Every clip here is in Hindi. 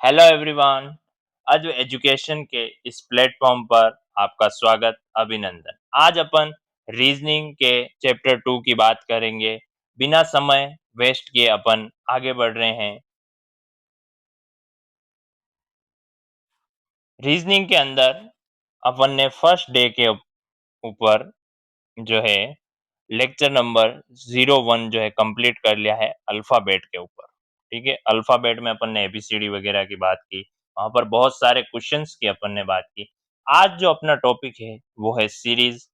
Hello everyone. आज एजुकेशन के इस प्लेटफॉर्म पर आपका स्वागत, अभिनंदन। आज अपन रीजनिंग के चैप्टर 2 की बात करेंगे। बिना समय वेस्ट किए अपन आगे बढ़ रहे हैं। रीजनिंग के अंदर अपन ने फर्स्ट डे के ऊपर जो है लेक्चर नंबर 01 जो है कंप्लीट कर लिया है अल्फ़ाबेट के ऊपर। ठीक है, अल्फ़ाबेट में अपन ने एबीसीडी वगैरह की बात की, वहाँ पर बहुत सारे क्वेश्चंस की अपन ने बात की। आज जो अपना टॉपिक है वो है सीरीज़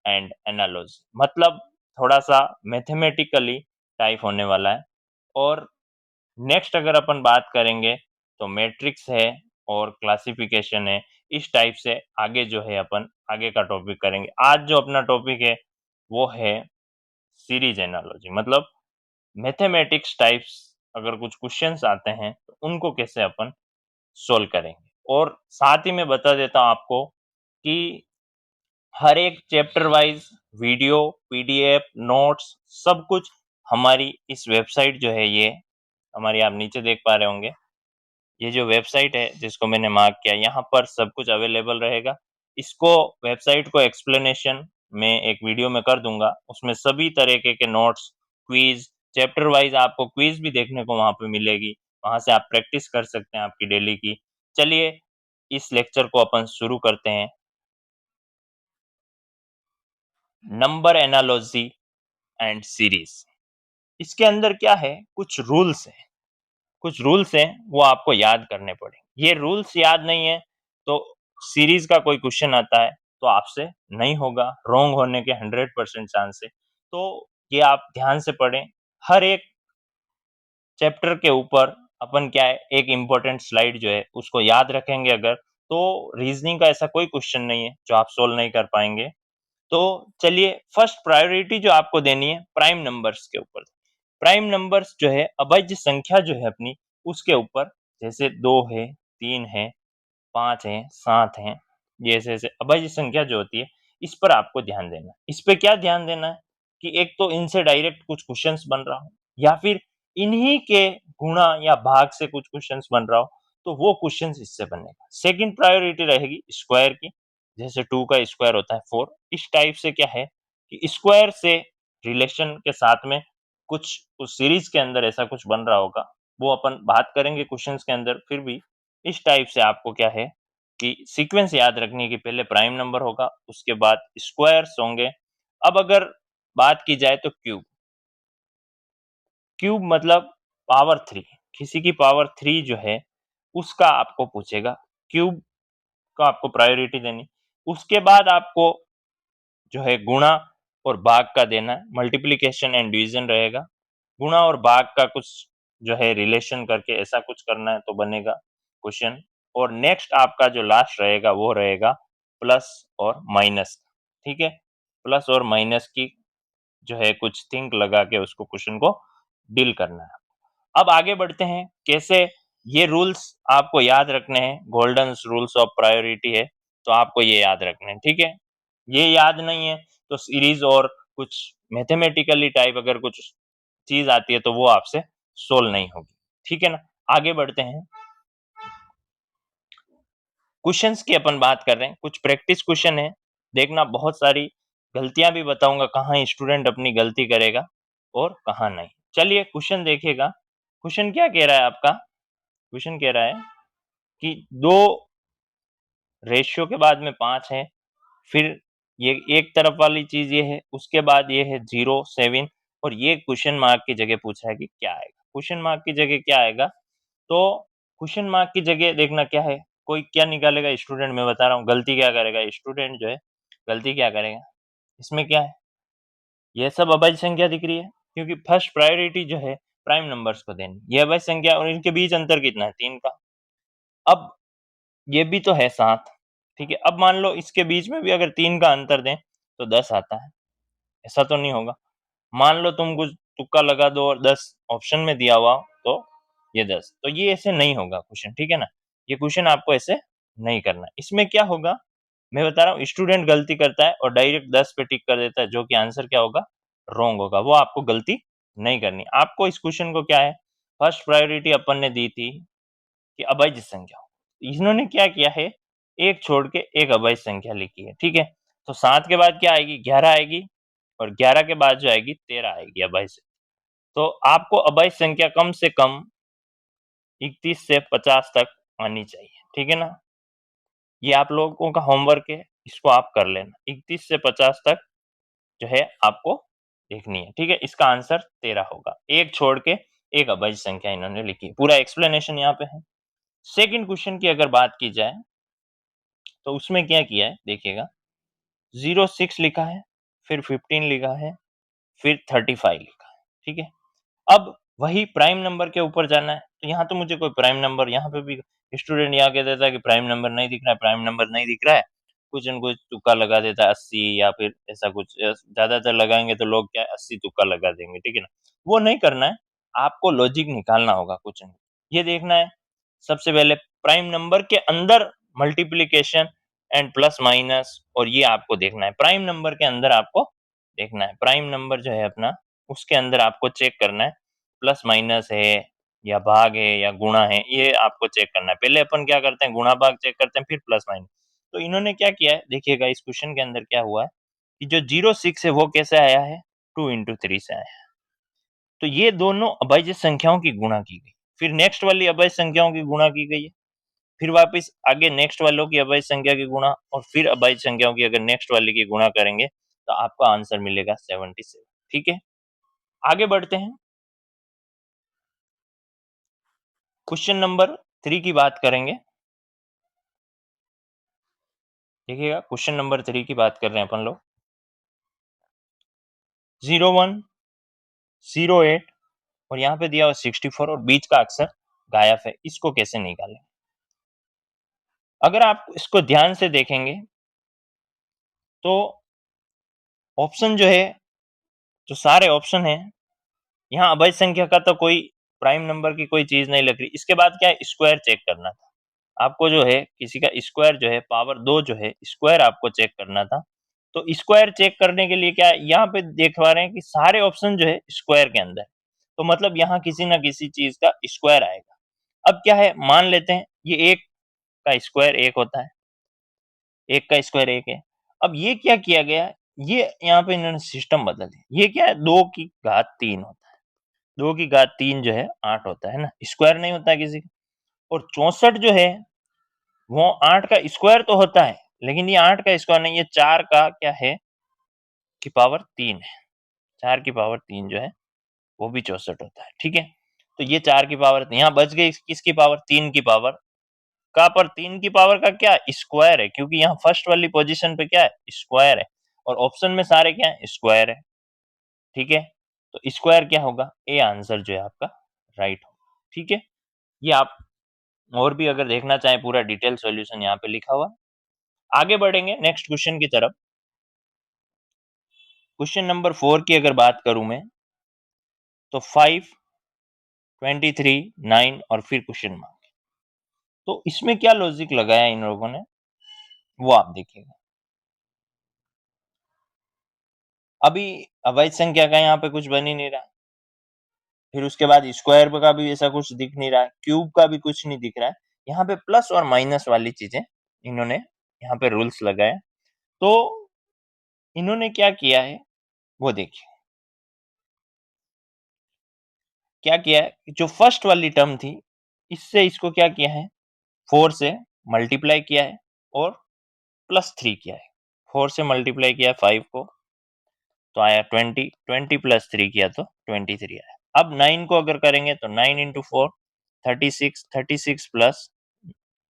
एंड एनालॉजी, मतलब थोड़ा-सा मैथमेटिकली टाइप होने वाला है। और नेक्स्ट अगर अपन बात करेंगे तो मैट्रिक्स है और क्लासिफिकेशन है। इस टाइप से आगे जो है अपन आगे का टॉपिक करेंगे। आज जो अपना टॉपिक है वो है सीरीज एनालॉजी, मतलब मैथमेटिक्स टाइप्स अगर कुछ क्वेश्चंस आते हैं तो उनको कैसे अपन सोल्व करेंगे। और साथ ही मैं बता देता हूँ आपको कि हर एक chapter wise video, PDF, notes सब कुछ हमारी इस वेबसाइट जो है, ये हमारी आप नीचे देख पा रहे होंगे, ये जो वेबसाइट है जिसको मैंने मार्क किया, यहाँ पर सब कुछ अवेलेबल रहेगा। इसको वेबसाइट को एक्सप्लेनेशन में एक वीडियो में कर दूंगा, उसमें सभी तरीके के नोट्स, क्विज, चैप्टर वाइज आपको क्विज भी देखने को वहाँ पे मिलेगी। वहाँ से आप प्रैक्टिस कर सकते हैं आपकी डेली की। चलिए इस लेक्चर को अपन शुरू करते हैं। नंबर एनालॉजी एंड सीरीज, इसके अंदर क्या है, कुछ रूल्स हैं वो आपको याद करने पड़ेंगे। ये रूल्स याद नहीं है तो सीरीज का कोई क्वेश्चन आता है तो आपसे नहीं होगा, रॉन्ग होने के 100% चांस है। तो ये आप ध्यान से पढ़ें। हर एक चैप्टर के ऊपर अपन क्या है, एक इम्पोर्टेंट स्लाइड जो है उसको याद रखेंगे अगर, तो रीजनिंग का ऐसा कोई क्वेश्चन नहीं है जो आप सोल्व नहीं कर पाएंगे। तो चलिए, फर्स्ट प्रायोरिटी जो आपको देनी है प्राइम नंबर्स के ऊपर। प्राइम नंबर्स जो है, अभाज्य संख्या जो है अपनी, उसके ऊपर। जैसे 2 है, 3 है, 5 है, 7 है, ये ऐसे ऐसे अभाज्य संख्या जो होती है, इस पर आपको ध्यान देना है। इस पे क्या ध्यान देना है कि एक तो इनसे डायरेक्ट कुछ क्वेश्चंस बन रहा हो, या फिर इन्हीं के गुणा या भाग से कुछ क्वेश्चंस बन रहा हो, तो वो क्वेश्चंस इससे बनेगा। सेकंड प्रायोरिटी रहेगी स्क्वायर की। जैसे 2 का स्क्वायर होता है 4। इस टाइप से क्या है कि स्क्वायर से रिलेशन के साथ में कुछ उस सीरीज के अंदर ऐसा कुछ बन रहा होगा, वो अपन बात करेंगे क्वेश्चंस के अंदर। फिर भी इस टाइप से आपको क्या है कि सीक्वेंस याद रखनी है कि पहले प्राइम नंबर होगा, उसके बाद स्क्वायर्स होंगे। अब अगर बात की जाए तो क्यूब, क्यूब मतलब पावर 3, किसी की पावर 3 जो है उसका आपको पूछेगा, क्यूब का आपको प्रायोरिटी देनी। उसके बाद आपको जो है गुणा और भाग का देना है, मल्टीप्लिकेशन एंड डिवीजन रहेगा। गुणा और भाग का कुछ जो है रिलेशन करके ऐसा कुछ करना है तो बनेगा क्वेश्चन। और नेक्स्ट आपका जो लास्ट रहेगा वो रहेगा प्लस और माइनस। ठीक है, प्लस और माइनस की जो है कुछ थिंक लगा के उसको क्वेश्चन को डील करना है। अब आगे बढ़ते हैं कैसे। ये रूल्स आपको याद रखने हैं, गोल्डन रूल्स ऑफ प्रायोरिटी है, तो आपको ये याद रखने हैं। ठीक है, ये याद नहीं है तो सीरीज और कुछ मैथमेटिकली टाइप अगर कुछ चीज आती है तो वो आपसे सोल्व नहीं होगी। ठीक है ना, आगे बढ़ते हैं। क्वेश्चंस की अपन बात कर रहे हैं, कुछ प्रैक्टिस क्वेश्चन है। देखना, बहुत सारी गलतियां भी बताऊंगा कहाँ स्टूडेंट अपनी गलती करेगा और कहाँ नहीं। चलिए क्वेश्चन देखिएगा। क्वेश्चन क्या कह रहा है आपका, क्वेश्चन कह रहा है कि 2 रेशियो के बाद में 5 है, फिर ये एक तरफ वाली चीज ये है, उसके बाद ये है 0, 7, और ये क्वेश्चन मार्क की जगह पूछा है कि क्या आएगा। क्वेश्चन मार्क की जगह क्या आएगा, तो क्वेश्चन मार्क की जगह देखना क्या है, कोई क्या निकालेगा स्टूडेंट, मैं बता रहा हूँ गलती क्या करेगा स्टूडेंट जो है, गलती क्या करेगा इसमें क्या है, ये सब अभाज्य संख्या दिख रही है, क्योंकि फर्स्ट प्रायोरिटी जो है प्राइम नंबर्स को देनी। ये अभाज्य संख्या और इनके बीच अंतर कितना है, 3 का। अब ये भी तो है 7। ठीक है, अब मान लो इसके बीच में भी अगर 3 का अंतर दें तो 10 आता है, ऐसा तो नहीं होगा। मान लो तुम कुछ तुक्का लगा दो और 10 ऑप्शन में दिया हुआ तो ये 10, तो ये ऐसे नहीं होगा क्वेश्चन। ठीक है ना, ये क्वेश्चन आपको ऐसे नहीं करना। इसमें क्या होगा, मैं बता रहा हूँ, स्टूडेंट गलती करता है और डायरेक्ट 10 पे टिक कर देता है, जो कि आंसर क्या होगा, रॉन्ग होगा। वो आपको गलती नहीं करनी। आपको इस क्वेश्चन को क्या है, फर्स्ट प्रायोरिटी अपन ने दी थी कि अभाज्य संख्या हो। इन्होंने क्या किया है, एक छोड़ के एक अभाज्य संख्या लिखी है, ठीक है। तो 7 के बाद क्या आएगी, 11 आएगी, और 11 के बाद जो आएगी 13 आएगी अभाज्य। तो आपको अभाज्य संख्या कम से कम 31 से 50 तक आनी चाहिए, ठीक है ना। ये आप लोगों का होमवर्क है, इसको आप कर लेना। 31 से 50 तक जो है आपको देखनी है, ठीक है। इसका आंसर 13 होगा। एक छोड़ के एक अभाज्य संख्या इन्होंने लिखी है। पूरा एक्सप्लेनेशन यहाँ पे है। सेकंड क्वेश्चन की अगर बात की जाए तो उसमें क्या किया है देखिएगा, 06 लिखा है, फिर 15 लिखा है, फिर 35 लिखा है, ठीक है। अब वही प्राइम नंबर के ऊपर जाना है, तो यहाँ तो मुझे कोई प्राइम नंबर, यहाँ पे भी स्टूडेंट यहाँ कह देता है कि प्राइम नंबर नहीं दिख रहा है, प्राइम नंबर नहीं दिख रहा है, कुछ न कुछ तुक्का लगा देता है 80 या फिर ऐसा कुछ। ज्यादातर लगाएंगे तो लोग क्या 80 तुक्का लगा देंगे, ठीक है ना। वो नहीं करना है, आपको लॉजिक निकालना होगा कुछ न। ये देखना है सबसे पहले प्राइम नंबर के अंदर मल्टीप्लीकेशन एंड प्लस माइनस, और ये आपको देखना है प्राइम नंबर के अंदर। आपको देखना है प्राइम नंबर जो है अपना, उसके अंदर आपको चेक करना है प्लस माइनस है या भाग है या गुणा है, ये आपको चेक करना है। पहले अपन क्या करते हैं, गुणा भाग चेक करते हैं, फिर प्लस माइनस। तो इन्होंने क्या किया है देखिएगा, इस क्वेश्चन के अंदर क्या हुआ है कि जो 06 है वो कैसे आया है, 2 × 3 से आया है। तो ये दोनों अभाज्य संख्याओं की गुणा की गई, फिर नेक्स्ट वाली अभाज्य संख्याओं की गुणा की गई है, फिर वापस आगे नेक्स्ट वालों की अभाज्य संख्या की गुणा, और फिर अभाज्य संख्याओं की अगर नेक्स्ट वाली की गुणा करेंगे तो आपका आंसर मिलेगा 77, ठीक है। आगे बढ़ते हैं, क्वेश्चन नंबर 3 की बात करेंगे। देखिएगा क्वेश्चन नंबर 3 की बात कर रहे हैं अपन लोग। 01, 08 और यहाँ पे दिया हुआ 64 और बीच का अक्षर गायब है, इसको कैसे निकालें। अगर आप इसको ध्यान से देखेंगे तो ऑप्शन जो है, जो सारे ऑप्शन है, यहाँ अभाज्य संख्या का तो कोई प्राइम नंबर की कोई चीज नहीं लग रही। इसके बाद क्या है, स्क्वायर चेक करना था आपको, जो है किसी का स्क्वायर जो है पावर 2 जो है स्क्वायर आपको चेक करना था। तो स्क्वायर चेक करने के लिए क्या है, यहाँ पे देख पा रहे हैं कि सारे ऑप्शन जो है स्क्वायर के अंदर है। तो मतलब यहाँ किसी ना किसी चीज का स्क्वायर आएगा। अब क्या है, मान लेते हैं ये एक का स्क्वायर एक होता है, एक का स्क्वायर एक है। अब ये क्या किया गया, ये यहाँ पे इन्होंने सिस्टम बदल दिया। ये क्या है, 2 की घात 3 होता है, 2 की घात 3 जो है 8 होता है ना, स्क्वायर नहीं होता है किसी का। और 64 जो है वो 8 का स्क्वायर तो होता है, लेकिन ये 8 का स्क्वायर नहीं, ये 4 का क्या है की पावर 3 है। 4 की पावर 3 जो है वो भी 64 होता है, ठीक है। तो ये 4 की पावर यहाँ बच गई, किसकी पावर, 3 की पावर का, पर 3 की पावर का क्या स्क्वायर है, क्योंकि यहाँ फर्स्ट वाली पोजीशन पे क्या है स्क्वायर है, और ऑप्शन में सारे क्या है स्क्वायर है, ठीक है। तो स्क्वायर क्या होगा, ए आंसर जो है आपका राइट होगा, ठीक है। ये आप और भी अगर देखना चाहें पूरा डिटेल सॉल्यूशन यहाँ पे लिखा हुआ। आगे बढ़ेंगे नेक्स्ट क्वेश्चन की तरफ। क्वेश्चन नंबर 4 की अगर बात करूं मैं, तो 5, 23, 9 और फिर क्वेश्चन मार्क। तो इसमें क्या लॉजिक लगाया इन लोगों ने, वो आप देखिएगा। अभी अवैध संख्या का यहाँ पे कुछ बन ही नहीं रहा, फिर उसके बाद स्क्वायर का भी ऐसा कुछ दिख नहीं रहा है, क्यूब का भी कुछ नहीं दिख रहा है। यहाँ पे प्लस और माइनस वाली चीजें इन्होंने यहाँ पे रूल्स लगाए। तो इन्होंने क्या किया है वो देखिए, क्या किया है, जो फर्स्ट वाली टर्म थी इससे इसको क्या किया है, 4 से मल्टीप्लाई किया है और +3 किया है। 4 से मल्टीप्लाई किया 5 को तो आया 20, 20 + 3 किया तो 23 आया। अब 9 को अगर करेंगे तो 9 × 4 36, 36 +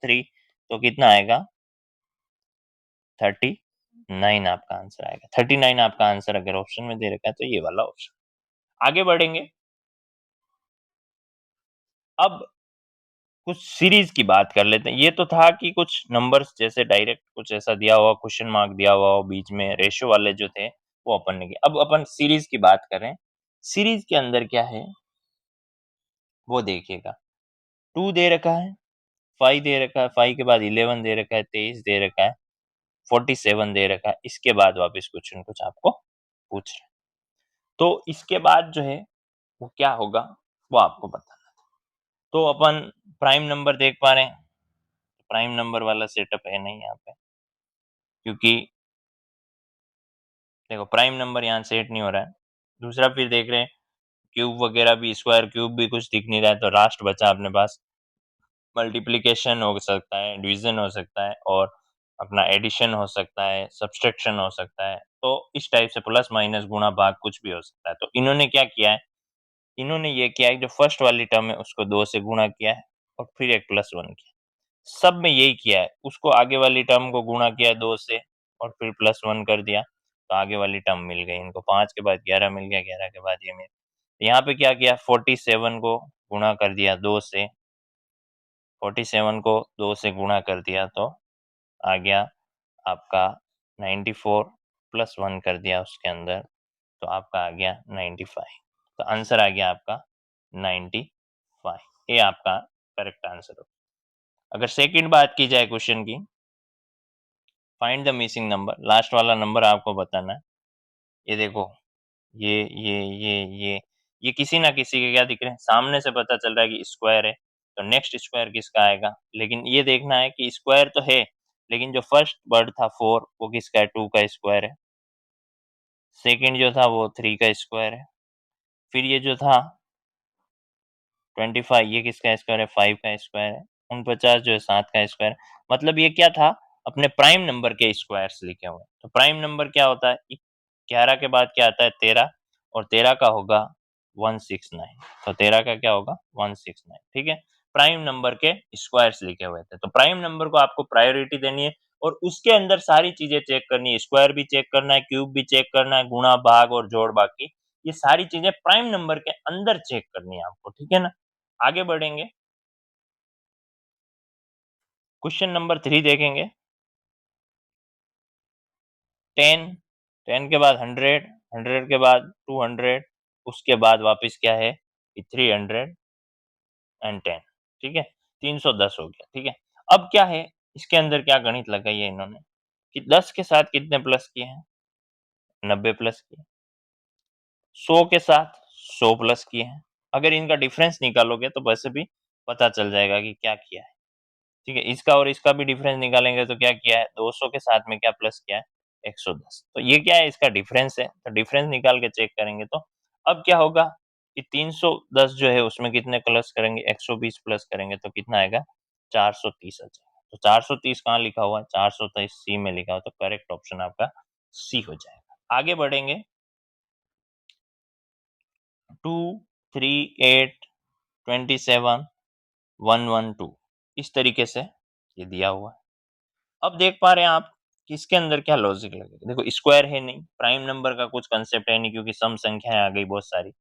3 तो कितना आएगा, 39 आपका आंसर आएगा। 39 आपका आंसर अगर ऑप्शन में दे रखा है तो ये वाला ऑप्शन। आगे बढ़ेंगे, अब कुछ सीरीज की बात कर लेते हैं। ये तो था कि कुछ नंबर्स जैसे डायरेक्ट कुछ ऐसा दिया हुआ, क्वेश्चन मार्क दिया हुआ हो बीच में, रेशियो वाले जो थे वो अपन ने किया। अब अपन सीरीज की बात करें, सीरीज के अंदर क्या है वो देखिएगा। 2 दे रखा है, 5 दे रखा है, 5 के बाद 11 दे रखा है, 23 दे रखा है, 47 दे रखा है। इसके बाद वापस कुछ न कुछ आपको पूछ रहे हैं। तो इसके बाद जो है वो क्या होगा वो आपको बताना। तो अपन प्राइम नंबर देख पा रहे हैं, प्राइम नंबर वाला सेटअप है नहीं यहाँ पे, क्योंकि देखो प्राइम नंबर यहाँ सेट नहीं हो रहा है। दूसरा फिर देख रहे हैं क्यूब वगैरह भी, स्क्वायर क्यूब भी कुछ दिख नहीं रहा है, तो लास्ट बचा अपने पास मल्टीप्लिकेशन हो सकता है, डिवीजन हो सकता है, और अपना एडिशन हो सकता है, सब्सट्रैक्शन हो सकता है। तो इस टाइप से प्लस माइनस गुणा भाग कुछ भी हो सकता है। तो इन्होंने क्या किया है, इन्होंने ये किया है जो फर्स्ट वाली टर्म है उसको 2 से गुणा किया है और फिर एक प्लस 1 किया। सब में यही किया है, उसको आगे वाली टर्म को गुणा किया 2 से और फिर प्लस 1 कर दिया, तो आगे वाली टर्म मिल गई इनको। 5 के बाद 11 मिल गया, 11 के बाद ये मिल, यहाँ पे क्या किया, 47 को गुणा कर दिया 2 से, 47 को 2 से गुणा कर दिया तो आ गया आपका 94, प्लस 1 कर दिया उसके अंदर तो आपका आ गया 95। तो आंसर आ गया आपका 95। ये आपका करेक्ट आंसर हो। अगर सेकंड बात की जाए क्वेश्चन की, find the missing number, last वाला नंबर आपको बताना है। ये देखो, ये ये ये ये ये किसी ना किसी के क्या दिख रहे हैं, सामने से पता चल रहा है कि स्क्वायर है, तो नेक्स्ट स्क्वायर किसका आएगा। लेकिन ये देखना है कि स्क्वायर तो है, लेकिन जो फर्स्ट वर्ड था 4 वो किसका है, 2 का स्क्वायर है। सेकंड जो था वो 3 का स्क्वायर है। फिर ये जो था 25 ये किसका स्क्वायर है, 5 का स्क्वायर है। 49 जो है 7 का स्क्वायर है। मतलब ये क्या था, अपने प्राइम नंबर के स्क्वायर्स लिखे हुए हैं। तो प्राइम नंबर क्या होता है, 11 के बाद क्या आता है 13, और 13 का होगा 169। तो 13 का क्या होगा 169, ठीक है। प्राइम नंबर के स्क्वायर्स लिखे हुए थे, तो प्राइम नंबर को आपको प्रायोरिटी देनी है और उसके अंदर सारी चीजें चेक करनी है, स्क्वायर भी चेक करना है, क्यूब भी चेक करना है, गुणा भाग और जोड़ बाकी, ये सारी चीजें प्राइम नंबर के अंदर चेक करनी है आपको, ठीक है ना। आगे बढ़ेंगे, क्वेश्चन नंबर 3 देखेंगे। 10, 10 के बाद 100, 100 के बाद 200, उसके बाद वापस क्या है कि 310, ठीक है, 310 हो गया, ठीक है। अब क्या है, इसके अंदर क्या गणित लगाई है इन्होंने कि 10 के साथ कितने प्लस किए हैं, 90 प्लस किए। 100 के साथ 100 प्लस किए हैं। अगर इनका डिफरेंस निकालोगे तो वैसे भी पता चल जाएगा कि क्या किया है, ठीक है। इसका और इसका भी डिफरेंस निकालेंगे तो क्या किया है, 200 के साथ में क्या प्लस किया है, 110। तो ये क्या है, इसका डिफरेंस है, तो डिफरेंस निकाल के चेक करेंगे तो अब क्या होगा कि 310 जो है उसमें कितने प्लस करेंगे, 120 प्लस करेंगे तो कितना आएगा, 430 आ जाएगा। तो 430 कहाँ लिखा हुआ है, 430 सी में लिखा हुआ, तो करेक्ट ऑप्शन आपका सी हो जाएगा। आगे बढ़ेंगे, 2, 3, 8, 27, 112, इस तरीके से ये दिया हुआ है। अब देख पा रहे हैं आप कि इसके अंदर क्या लॉजिक लगेगा। देखो स्क्वायर है नहीं, प्राइम नंबर का कुछ कंसेप्ट है नहीं, क्योंकि सम संख्याएं आ गई बहुत सारी,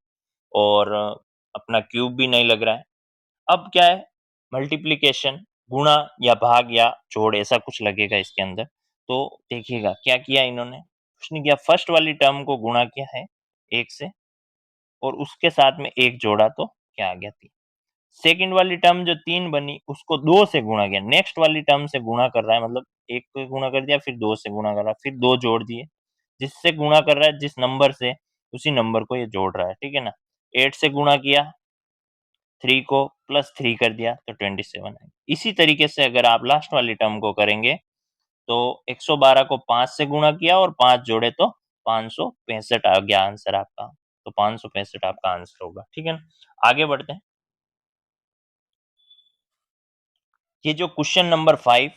और अपना क्यूब भी नहीं लग रहा है। अब क्या है, मल्टीप्लिकेशन, गुणा या भाग या जोड़, ऐसा कुछ लगेगा इसके अंदर। तो देखिएगा क्या किया इन्होंने, कुछ नहीं किया, फर्स्ट वाली टर्म को गुणा किया है 1 से और उसके साथ में 1 जोड़ा तो क्या आ गया 3। सेकंड वाली टर्म जो 3 बनी उसको 2 से गुणा किया, नेक्स्ट वाली टर्म से गुणा कर रहा है, मतलब 1 को गुणा कर दिया फिर 2 से गुणा कर रहा है, फिर 2 जोड़ दिए, जिससे गुणा कर रहा है जिस नंबर से उसी नंबर को ये जोड़ रहा है, ठीक है ना। 8 से गुणा किया, 3 को प्लस 3 कर दिया तो 27 है। इसी तरीके से अगर आप लास्ट वाली टर्म को करेंगे तो 112 को 5 से गुणा किया और 5 जोड़े तो 565 आ गया आंसर आपका। तो 565 आपका आंसर होगा, ठीक है ना। आगे बढ़ते हैं, ये जो क्वेश्चन नंबर 5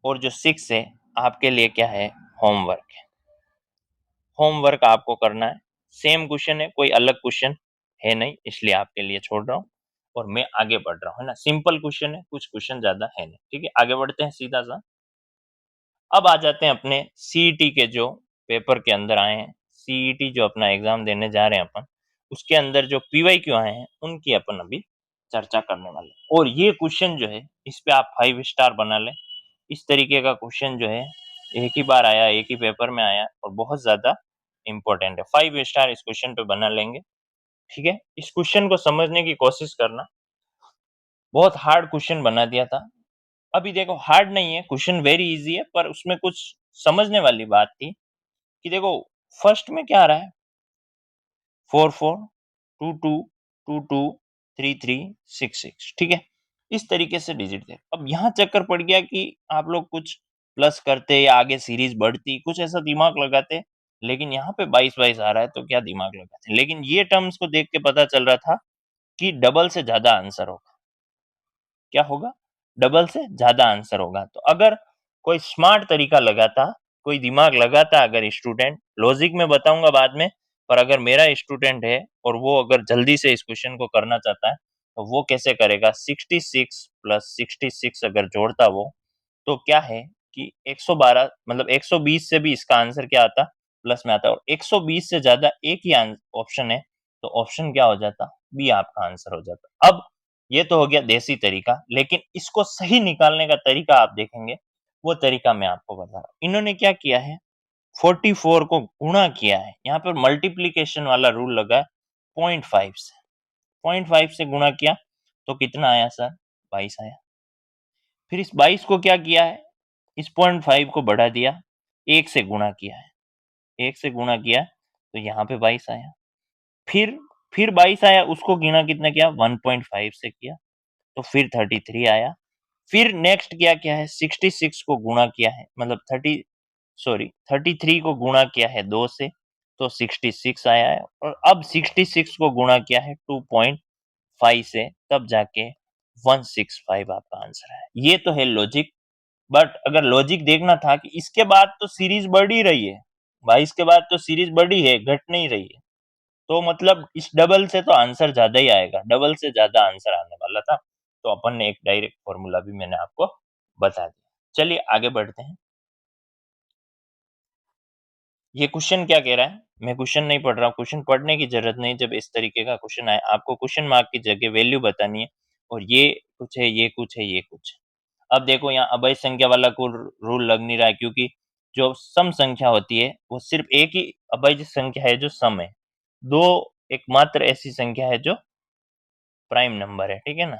और जो 6 है आपके लिए क्या है, होमवर्क है। होमवर्क आपको करना है, सेम क्वेश्चन है, कोई अलग क्वेश्चन है नहीं, इसलिए आपके लिए छोड़ रहा हूँ और मैं आगे बढ़ रहा हूँ, है ना। सिंपल क्वेश्चन है, कुछ क्वेश्चन ज्यादा है नहीं, ठीक है। आगे बढ़ते हैं सीधा सा। अब आ जाते हैं अपने सीईटी के जो पेपर के अंदर आए हैं, सीईटी जो अपना एग्जाम देने जा रहे हैं अपन, उसके अंदर जो पीवाईक्यू आए हैं उनकी अपन अभी चर्चा करने वाले हैं। और ये क्वेश्चन जो है इस पे आप 5 स्टार बना लें। इस तरीके का क्वेश्चन जो है एक ही बार आया, एक ही पेपर में आया और बहुत ज्यादा इंपॉर्टेंट है। 5 स्टार इस क्वेश्चन पे बना लेंगे, ठीक है। इस क्वेश्चन को समझने की कोशिश करना, बहुत हार्ड क्वेश्चन बना दिया था। अभी देखो हार्ड नहीं है क्वेश्चन, वेरी इजी है, पर उसमें कुछ समझने वाली बात थी कि देखो फर्स्ट में क्या आ रहा है, 4 4 2 2 2 2 3366, ठीक है। इस तरीके से डिजिट थे। अब यहाँ चक्कर पड़ गया कि आप लोग कुछ प्लस करते या आगे सीरीज बढ़ती, कुछ ऐसा दिमाग लगाते, लेकिन यहाँ पे 22-22 आ रहा है तो क्या दिमाग लगाते। लेकिन ये टर्म्स को देख के पता चल रहा था कि डबल से ज्यादा आंसर होगा। क्या होगा? डबल से ज्यादा आंसर होगा। तो अगर कोई स्मार्ट तरीका लगाता, कोई दिमाग लगाता, अगर स्टूडेंट, लॉजिक में बताऊंगा बाद में, पर अगर मेरा स्टूडेंट है और वो अगर जल्दी से इस क्वेश्चन को करना चाहता है तो वो कैसे करेगा? 66 प्लस 66 अगर जोड़ता वो, तो क्या है कि 112, मतलब 120 से भी इसका आंसर क्या आता? प्लस में आता। और 120 से ज्यादा एक ही ऑप्शन है, तो ऑप्शन क्या हो जाता? बी आपका आंसर हो जाता। अब ये तो हो गया देसी तरीका, लेकिन इसको सही निकालने का तरीका आप देखेंगे, वो तरीका मैं आपको बता रहा हूँ। इन्होंने क्या किया है, 44 को गुणा किया है। यहाँ पर मल्टीप्लीकेशन वाला रूल लगा है 0.5 से। 0.5 से गुणा किया तो कितना आया सर? 22 आया। फिर इस 22 को क्या किया है, इस 0.5 को बढ़ा दिया, 1 से गुणा किया है। 1 से गुणा किया तो यहाँ पे 22 आया। फिर 22 आया, उसको गिना कितना किया? 1.5 से किया, तो फिर 33 आया। फिर नेक्स्ट किया क्या है, 66 को गुणा किया है, मतलब 33 को गुणा किया है 2 से, तो 66 आया है। और अब 66 को गुणा किया है 2.5 से, तब जाके 165 आपका आंसर है। ये तो है लॉजिक। बट अगर लॉजिक देखना था कि इसके बाद तो सीरीज बढ़ ही रही है, 22 के बाद तो सीरीज बढ़ी है, घट नहीं रही है, तो मतलब इस डबल से तो आंसर ज्यादा ही आएगा, डबल से ज्यादा आंसर आने वाला था। तो अपन ने एक डायरेक्ट फॉर्मूला भी मैंने आपको बता दिया। चलिए आगे बढ़ते हैं। ये क्वेश्चन क्या कह रहा है, मैं क्वेश्चन नहीं पढ़ रहा हूँ, क्वेश्चन पढ़ने की जरूरत नहीं। जब इस तरीके का क्वेश्चन आए, आपको क्वेश्चन मार्क की जगह वैल्यू बतानी है, और ये कुछ है, ये कुछ है, ये कुछ है। अब देखो यहाँ अभय संख्या वाला को रूल लग नहीं रहा है, क्योंकि जो सम संख्या होती है वो सिर्फ एक ही अभेद संख्या है जो सम है, दो एकमात्र ऐसी संख्या है जो प्राइम नंबर है, ठीक है ना।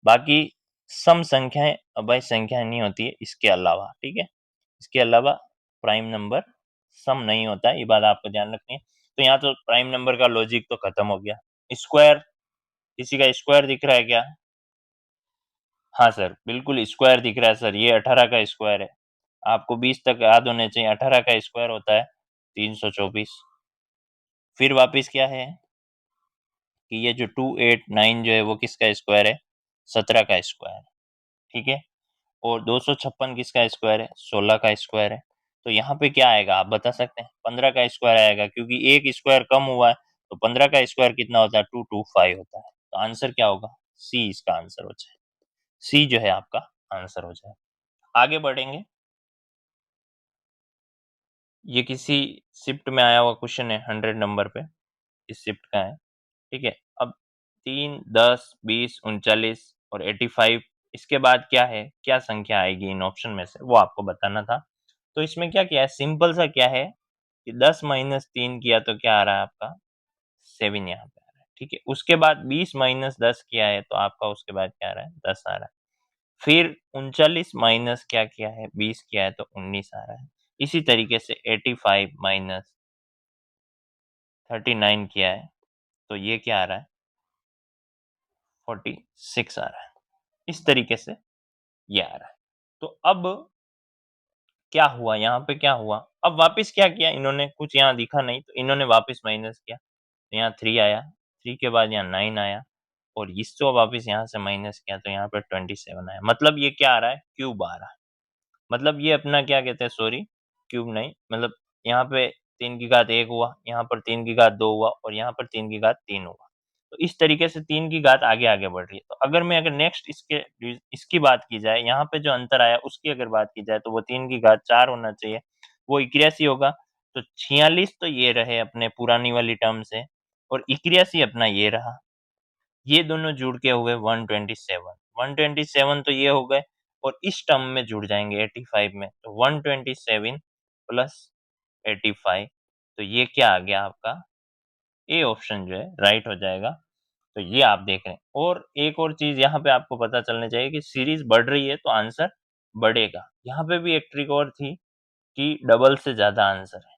बाकी सम संख्याएं अभेद संख्या नहीं होती है इसके अलावा, ठीक है। इसके अलावा प्राइम नंबर सम नहीं होता है, ये बात आपको ध्यान रखनी है। तो यहाँ तो प्राइम नंबर का लॉजिक तो खत्म हो गया। स्क्वायर, किसी का स्क्वायर दिख रहा है क्या? हाँ सर, बिल्कुल स्क्वायर दिख रहा है सर, ये 18 का स्क्वायर है। आपको 20 तक याद होने चाहिए। 18 का स्क्वायर होता है 324। फिर वापस क्या है कि ये जो 289 जो है वो किसका स्क्वायर है? 17 का स्क्वायर है, ठीक है। और 256 किसका स्क्वायर है? 16 का स्क्वायर है। तो यहाँ पे क्या आएगा आप बता सकते हैं? 15 का स्क्वायर आएगा, क्योंकि एक स्क्वायर कम हुआ है, तो 15 का स्क्वायर कितना होता है? 225 होता है। तो आंसर क्या होगा? सी इसका आंसर हो जाए। सी जो है आपका आंसर हो जाए। आगे बढ़ेंगे। ये किसी शिफ्ट में आया हुआ क्वेश्चन है, 100 नंबर पे इस शिफ्ट का है, ठीक है। अब 3, 10, 20, 39 और 85, इसके बाद क्या है, क्या संख्या आएगी इन ऑप्शन में से, वो आपको बताना था। तो इसमें क्या किया है, सिंपल सा क्या है कि 10 माइनस 3 किया तो क्या आ रहा है आपका? 7 यहाँ पे आ रहा है, ठीक है। उसके बाद 20 माइनस 10 किया है तो आपका उसके बाद क्या आ रहा है? 10 आ रहा है। फिर 39 माइनस क्या किया है? 20 किया है तो 19 आ रहा है। इसी तरीके से 85 माइनस 39 किया है तो ये क्या आ रहा है? 46 आ रहा है। इस तरीके से ये आ रहा है। तो अब क्या हुआ, यहाँ पे क्या हुआ? अब वापस क्या किया इन्होंने, कुछ यहाँ दिखा नहीं तो इन्होंने वापस माइनस किया, तो यहाँ 3 आया, 3 के बाद यहाँ 9 आया, और इसको वापस यहाँ से माइनस किया तो यहाँ पे 27 आया। मतलब ये क्या आ रहा है? क्यूब आ रहा है। मतलब ये अपना क्या कहते हैं, सॉरी, क्यूब नहीं, मतलब यहाँ पे 3 की घात 1 हुआ, यहाँ पर 3 की घात 2 हुआ, और यहाँ पर 3 की घात 3 हुआ। तो इस तरीके से 3 की घात आगे आगे बढ़ रही है। तो अगर नेक्स्ट इसकी बात की जाए, यहाँ पे जो अंतर आया उसकी अगर बात की जाए, तो वो 3 की घात 4 होना चाहिए, वो 81 होगा। तो 46 तो ये रहे अपने पुरानी वाली टर्म से, और 81 अपना ये रहा। ये दोनों जुड़ के हुए 127। 127 तो ये हो गए, और इस टर्म में जुड़ जाएंगे 85 में, तो 127 प्लस 85, तो ये क्या आ गया आपका? ए ऑप्शन जो है राइट हो जाएगा। तो ये आप देख रहे हैं। और एक और चीज यहाँ पे आपको पता चलनी चाहिए कि सीरीज बढ़ रही है तो आंसर बढ़ेगा। यहाँ पे भी एक ट्रिक और थी कि डबल से ज्यादा आंसर है।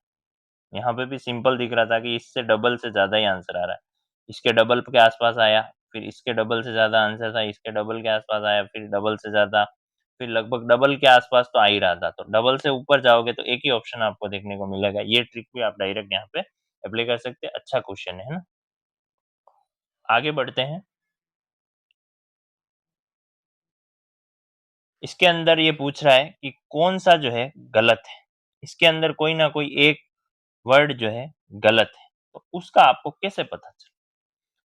यहाँ पे भी सिंपल दिख रहा था कि इससे डबल से ज्यादा ही आंसर आ रहा है। इसके डबल के आसपास आया, फिर इसके डबल से ज़्यादा आंसर था, इसके डबल के आसपास आया, फिर डबल से ज़्यादा, फिर लगभग डबल के आसपास तो आ ही रहा था। तो डबल से ऊपर जाओगे तो एक ही ऑप्शन आपको देखने को मिलेगा। ये ट्रिक भी आप डायरेक्ट यहाँ पे अप्लाई कर सकते हैं। अच्छा क्वेश्चन है ना? आगे बढ़ते हैं। इसके अंदर ये पूछ रहा है कि कौन-सा जो है गलत है। इसके अंदर कोई ना कोई एक वर्ड जो है गलत है, तो उसका आपको कैसे पता चले?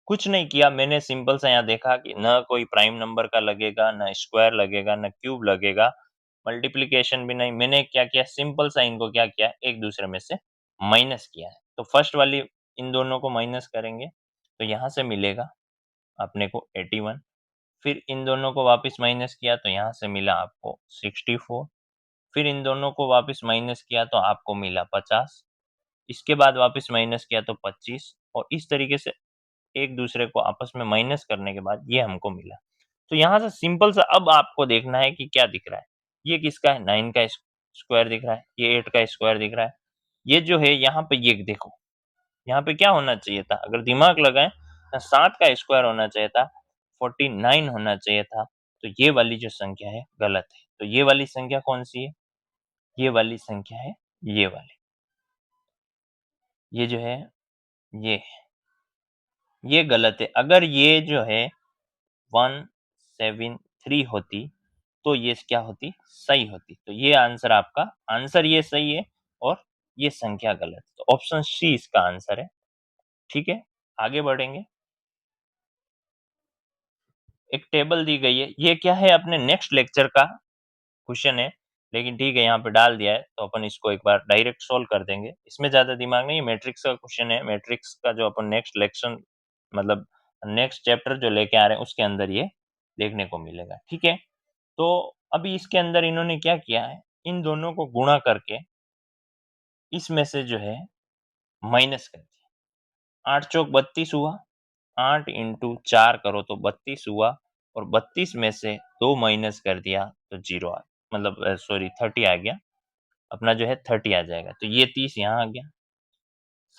कुछ नहीं किया, मैंने सिंपल सा यहाँ देखा कि ना कोई प्राइम नंबर का लगेगा, ना स्क्वायर लगेगा, ना क्यूब लगेगा, मल्टीप्लिकेशन भी नहीं। मैंने क्या किया, सिंपल सा इनको क्या किया, एक-दूसरे में से माइनस किया है। तो फर्स्ट वाली इन दोनों को माइनस करेंगे, तो यहाँ से मिलेगा अपने को 81। फिर इन दोनों को वापस माइनस किया तो यहाँ से मिला आपको 64। फिर इन दोनों को वापस माइनस किया तो आपको मिला 50। इसके बाद वापस माइनस किया तो 25, और इस तरीके से एक दूसरे को आपस में माइनस करने के बाद ये हमको मिला। तो यहाँ से सिंपल सा अब आपको देखना है कि क्या दिख रहा है। ये किसका है? 9 का स्क्वायर दिख रहा है, ये 8 का स्क्वायर दिख रहा है। ये जो है यहाँ पे ये देखो, यहाँ पे क्या होना चाहिए था? अगर दिमाग लगाएँ तो 7 का स्क्वायर होना चाहिए था, 49 होना चाहिए था। तो ये वाली जो संख्या है गलत है। तो ये वाली संख्या कौन-सी है? ये वाली संख्या है ये वाली। ये जो है ये है, ये गलत है। अगर ये जो है 173 होती, तो ये क्या होती? सही होती। तो ये आंसर आपका, आंसर ये सही है और ये संख्या गलत। तो ऑप्शन सी इसका आंसर है। ठीक है? आगे बढ़ेंगे। एक टेबल दी गई है। ये क्या है? अपने नेक्स्ट लेक्चर का क्वेश्चन है, लेकिन ठीक है यहाँ पे डाल दिया है, तो अपन इसको एक बार डायरेक्ट सोल्व कर देंगे। इसमें ज़्यादा दिमाग नहीं है, मैट्रिक्स का क्वेश्चन है। मैट्रिक्स का जो अपन नेक्स्ट लेक्शन मतलब नेक्स्ट चैप्टर जो लेके आ रहे हैं, उसके अंदर ये देखने को मिलेगा। ठीक है? तो अभी इसके अंदर इन्होंने क्या किया है, इन दोनों को गुणा करके इसमें से जो है माइनस कर दिया। 8 चौक 32 हुआ, 8 इंटू 4 करो तो 32 हुआ, और 32 में से 2 माइनस कर दिया तो 0 आ मतलब सॉरी 30 आ गया। अपना जो है 30 आ जाएगा। तो ये 30 यहाँ आ गया।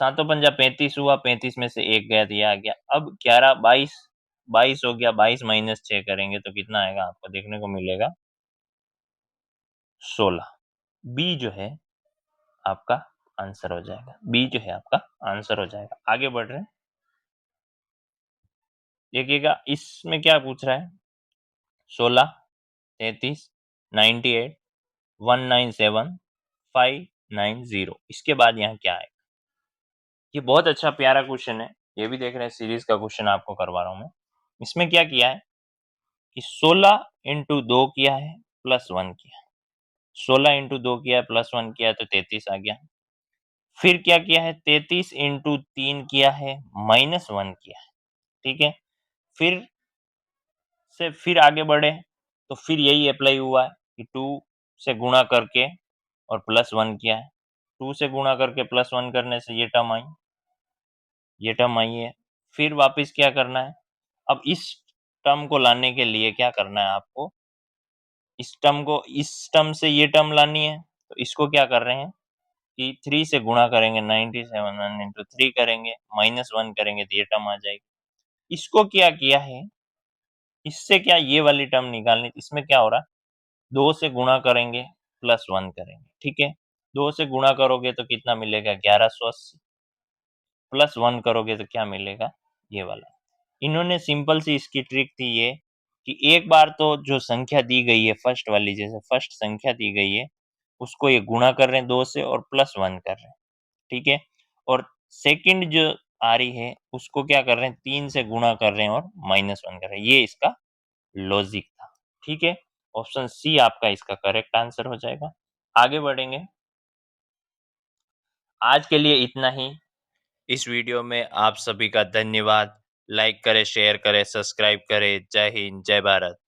सातों पंजा 35 हुआ, 35 में से 1 गया तो ये आ गया। अब 11 22 22 हो गया, 22 माइनस 6 करेंगे तो कितना आएगा? आपको देखने को मिलेगा 16। बी जो है आपका आंसर हो जाएगा। बी जो है आपका आंसर हो जाएगा। आगे बढ़ रहे हैं। देखिएगा इसमें क्या पूछ रहा है? 16, 33, 98, 197, 590। इसके बाद यहाँ क्या है? ये बहुत अच्छा प्यारा क्वेश्चन है। ये भी देख रहे हैं, सीरीज का क्वेश्चन आपको करवा रहा हूँ मैं। इसमें क्या किया है कि 16 इंटू 2 किया है, प्लस 1 किया है। 16 इंटू 2 किया है, प्लस 1 किया है तो 33 आ गया। फिर क्या किया है? 33 इंटू 3 किया है, माइनस 1 किया है। ठीक है? फिर से फिर आगे बढ़े तो फिर यही अप्लाई हुआ है कि 2 से गुणा करके और प्लस 1 किया है। 2 से गुणा करके प्लस 1 करने से ये टर्म आई, ये टर्म आई है। फिर वापस क्या करना है? अब इस टर्म को लाने के लिए क्या करना है आपको? इस टर्म से ये टर्म लानी है, तो इसको क्या कर रहे हैं कि 3 से गुणा करेंगे, 97 1 इंटू 3 करेंगे, माइनस 1 करेंगे तो ये टर्म आ जाएगी। इसको क्या किया है, इससे क्या ये वाली टर्म निकालनी, इसमें क्या हो रहा है? 2 से गुणा करेंगे, प्लस 1 करेंगे, ठीक है? 2 से गुणा करोगे तो कितना मिलेगा? 1180, प्लस 1 करोगे तो क्या मिलेगा? ये वाला। इन्होंने सिंपल सी इसकी ट्रिक थी ये, कि एक बार तो जो संख्या दी गई है फर्स्ट वाली, जैसे फर्स्ट संख्या दी गई है, उसको ये गुणा कर रहे हैं 2 से और प्लस 1 कर रहे हैं, ठीक है? और सेकंड जो आ रही है, उसको क्या कर रहे हैं? 3 से गुणा कर रहे हैं और माइनस 1 कर रहे हैं। ये इसका लॉजिक था, ठीक है? ऑप्शन सी आपका इसका करेक्ट आंसर हो जाएगा। आगे बढ़ेंगे। आज के लिए इतना ही। इस वीडियो में आप सभी का धन्यवाद। लाइक करें, शेयर करें, सब्सक्राइब करें। जय हिंद, जय भारत।